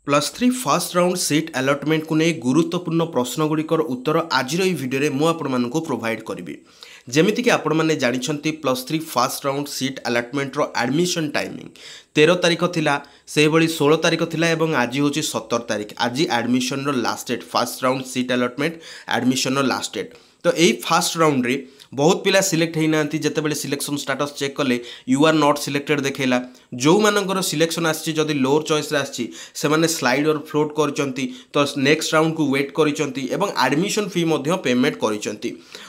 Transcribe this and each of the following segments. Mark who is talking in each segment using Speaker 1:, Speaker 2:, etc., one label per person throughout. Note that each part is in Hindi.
Speaker 1: +3 फास्ट राउंड सीट अलॉटमेंट को नहीं गुरुत्वपूर्ण प्रश्नगुड़िकर उत्तर आज भिडियो में मुझे प्रोवाइड करी जमीक कि आपण मैंने जानते +3 fast round seat allotment admission timing 13 तारीख थिला से भली 16 तारीख थिला एवं आज हूँ 17 तारीख आज admission last date first round seat allotment admission last date. तो यही फास्ट राउंड रे बहुत पिला सिलेक्ट होना जितेबाला सिलेक्शन स्टाटस चेक कले यू आर नॉट सिलेक्टेड देखला जो मानकर सिलेक्शन आदि लोअर चॉइस से स्लाइड और फ्लोट कर तो नेक्स्ट राउंड को वेट कर एडमिशन फी पेमेंट कर।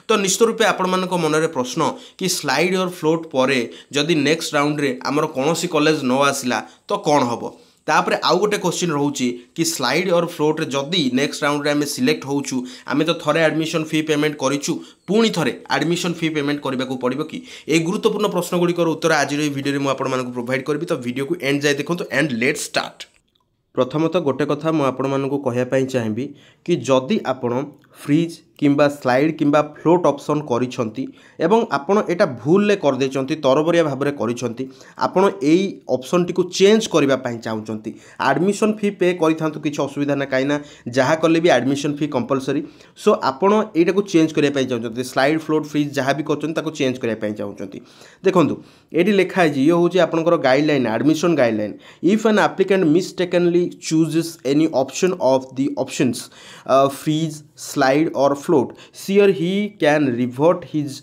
Speaker 1: तो निश्चित रूपे आपण मान मन में प्रश्न कि स्लाइड और फ्लोट पर जदि नेक्स्ट राउंड रे आमर कौन कॉलेज न आसला तो कौन हम तापर आउ गोटे क्वेश्चन रोचे कि स्लाइड और फ्लोट जदि नेक्स्ट राउंड रे आमे सिलेक्ट होचु आमे तो थरे एडमिशन फी पेमेंट करिचु पुणी थरे एडमिशन फी पेमेंट करने को पड़ो कि ए गुरुत्वपूर्ण प्रश्न गुड़िकर उत्तर आज वीडियो में आपण मानक प्रोवाइड करी। तो वीडियो को एंड जाए देखो एंड लेट्स स्टार्ट। प्रथमतः गोटे कथा मुझे आपण मानक कहवाई चाहिए कि जदि आपण फ्रीज किंबा स्लाइड किंबा फ्लोट ऑप्शन करिसंती एवं आपण एटा भूल ले कर देचंती तरबरिया भाव में करिसंती आपण एई ऑप्शन टी को चेंज करबा पई चाहउचंती एडमिशन फी पे करिथांतु किछ असुविधा ना काइना जहा कले भी एडमिशन फी कंपलसरी सो आपण एटा को चेंज करबा पई चाहउचंती स्लाइड फ्लोट फ्रीज जहा भी करचंती ताको चेंज करबा पई चाहउचंती। देखंतु एटी लिखा है ये होची आपनकर guideline admission guideline if an applicant mistakenly chooses any option of the options freeze slide or float she or he can revert his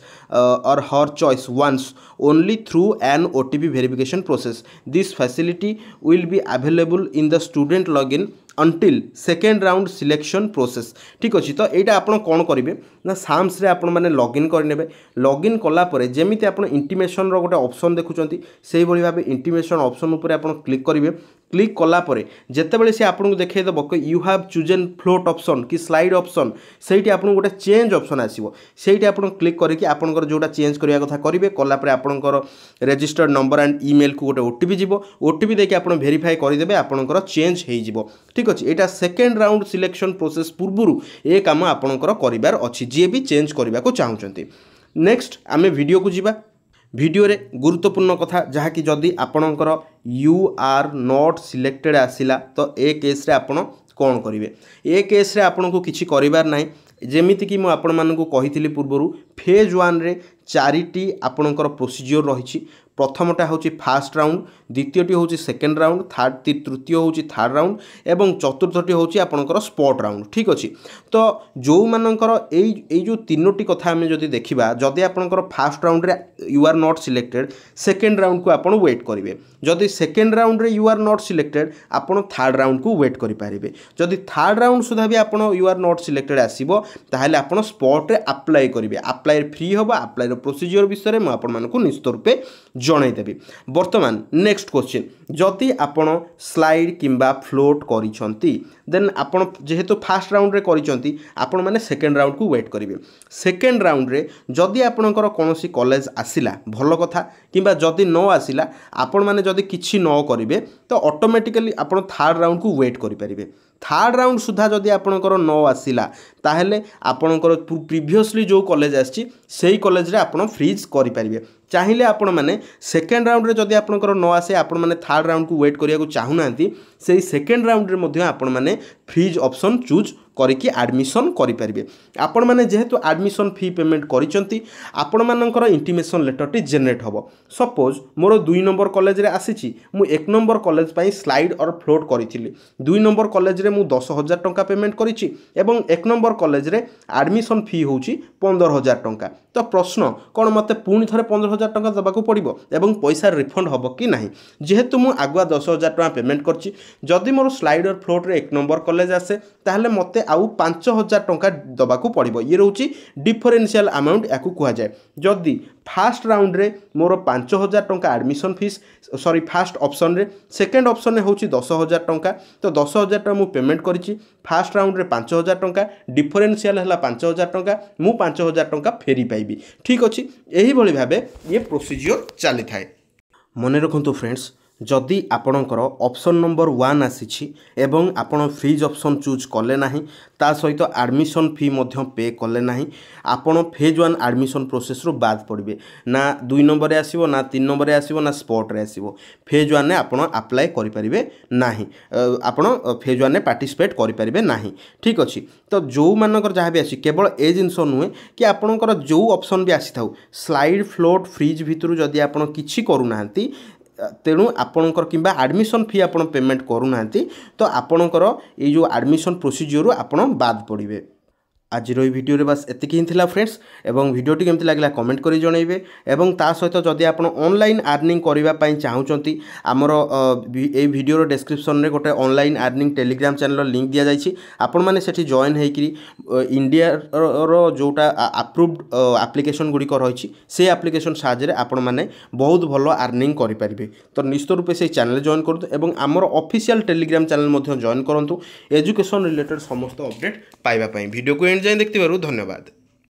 Speaker 1: or her choice once only through an OTP verification process. This facility will be available in the student login until second round selection process। ठीक अच्छे। तो यहाँ आप कौन करेंगे ना साम्स रे आपण मैंने लॉगिन करने लॉगिन कलापर जमी आप इंटीमेशन गोटे ऑप्शन देखुं से भाव इंटीमेशन ऑप्शन उपर आप क्लिक करेंगे क्लिक कलापर जितेबाला सी आपको देखईदेव कि you have chosen float option कि स्लाइड ऑप्शन से आपको गोटे चेंज ऑप्शन आसो से आप क्लिक करके आपंकर जोटा चेंज करने कथा करेंगे कलापर आपंकर रजिस्टर्ड नंबर एंड ईमेल को गोटे ओटीपी जीव ओटीपी देके आप वेरीफाई करदे आपंकर चेंज हो। ठीक अच्छे। यहाँ सेकेंड राउंड सिलेक्शन प्रोसेस पूर्व ए काम आपंकर करार अच्छी जी भी चेंज करने को चाहते। नेक्स्ट आमे वीडियो को जीवा वीडियो रे गुरुत्वपूर्ण कथा जहाँ कि जदि आपणकर यू आर नॉट सिलेक्टेड आसिला तो ए केस रे आपण कौन करेंगे ए केस रे आपण को किसी करार ना जमीती कि आपण मानक कही पूर्वर फेज 1 रे 4टी आपणकर प्रोसीजर रही प्रथमटा हूँ फास्ट राउंड द्वितीयटी हूँ सेकेंड राउंड तृतीय हूँ थर्ड राउंड एवं चतुर्थटी हूँ आपणकर स्पॉट राउंड। ठीक अच्छे। तो जो मानकर जो तीनोटी कथा आम जदि देखा जदि आपणकर फास्ट राउंड रे you are not selected second round को आप वेट करेंगे जदि सेकेंड राउंड रे यू आर नॉट सिलेक्टेड आपन थर्ड राउंड को वेट करेंगे जदि थर्ड राउंड सुधा भी आप यू आर नॉट सिलेक्टेड आसो ताहले आपन स्पॉट रे अप्लाई करेंगे अप्लाई फ्री हम अप्लाई प्रोसीजर विषय में आपको निश्चित रूपे जनईदेवी। बर्तमान नेक्स्ट क्वेश्चन जदि आपण स्लाइड किंबा फ्लोट करिसंती देन आपण जेहेतु फास्ट राउंड रे करिसंती आपण माने सेकेंड राउंड को वेट करेंगे सेकेंड राउंड रे जदि आपणकर कौनसी कॉलेज आसिला भल कथा किंबा जदि न आसिला आपण माने जदि किछि न करेंगे तो ऑटोमेटिकली आपण थर्ड राउंड को वेट करेंगे थर्ड राउंड सुधा जदि आपणकर न आसिला ताहले आपणकर प्रीवियसली जो कॉलेज आछि सेही कॉलेज रे आपण फ्रीज करि परिबे चाहिए आपण मैंने सेकेंड राउंड रे जदि आपणकर न आसे आपण मैंने थर्ड राउंड को वेट करिया को चाहुनांती से सेकेंड राउंड रे मध्य आपण मैंने फ्रीज ऑप्शन चूज करके एडमिशन करेंगे आपण मैंने जेहेतु एडमिशन फी पेमेंट करिसंती आपण मानकर इंटीमेशन लेटर टी जनरेट होबो सपोज मोर 2 नंबर कॉलेज रे आसीची मु 1 नंबर कॉलेज पई स्लाइड और फ्लोट करिथिली 2 नंबर कॉलेज रे मु 10,000 टंका पेमेंट करिछि एवं 1 नंबर कॉलेज रे एडमिशन फी होउची 15,000 टंका। तो प्रश्न कौन मते पुणी थरे 15,000 टंका दबाकू पड़िबो एवं पैसा रिफंड होबो कि नाही जेहेतु मु आगुआ 10,000 टंका पेमेंट करछि जदि मोर स्लाइड और फ्लोट रे 1 नंबर कॉलेज आसे ताहले मते आउ 5,000 टंका दबाकू पड़िबो ये रोची डिफरेंशियल अमाउंट याकू कुहा जाय। जदि फास्ट राउंड रे मोर 5,000 टंका admission fees sorry fast option रे सेकेंड ऑप्शन रे होची 10,000 टंका तो 10,000 टंका मु पेमेंट करिछि फास्ट राउंड रे 5,000 टंका डिफरेंशियल हला 5,000 टंका मु 5,000 टंका फेरी पाइबी। ठीक अछि। एही भली भाबे ये प्रोसीजर चली थाए। मने रखंतु फ्रेंड्स जदि आपणकर ऑप्शन नंबर 1 आसी एवं आपण फ्रीज ऑप्शन चूज कले ना ता सहित एडमिशन फी पे कले ना आपण फेज 1 एडमिशन प्रोसेस रु बाद पड़े ना 2 नंबर आसीबो ना 3 नंबर आसीबो ना स्पॉट रे आसीबो फेज 1 ने आपण अप्लाई करि परिबे नाही आपण फेज 1 ने पार्टिसिपेट करि परिबे नाही ठीक अछि। तो जो मानकर जहाँ भी आसी केवल ए जिनस नुहे कि आपणकर जो ऑप्शन भी आसी थाउ स्लाइड फ्लोट फ्रीज भितर जदि आपण किछि करू नाहंती तेणु आपणकर किंबा एडमिशन फी आपण पेमेंट करू नाहंती तो आपणकर ये जो एडमिशन प्रोसीजर आपण बाद पड़े। आज वीडियो रे बस एतिक ही थिला फ्रेंड्स एवं वीडियोटी केमती लागला कमेंट करी जणैबे एवं ता सहित जदि आपण ऑनलाइन अर्निंग करिबा पई चाहुचंती हमर ए वीडियो रो डिस्क्रिप्शन रे गोटे online earning Telegram channel link दिया जायछि आपण माने सेठी जॉइन हेकरी इंडिया रो जोटा अप्रूव्ड एप्लीकेशन गुडी को रहिछि से एप्लीकेशन साहाय्य रे आपण माने बहुत भलो अर्निंग करि परिबे। तो निश्चित रूपे से चैनल जॉइन करतु एवं हमर ऑफिशियल टेलीग्राम चैनल मध्ये जॉइन करंतु एजुकेशन रिलेटेड समस्त अपडेट पाइबा पई। वीडियो को एंड जाए देखते धन्यवाद।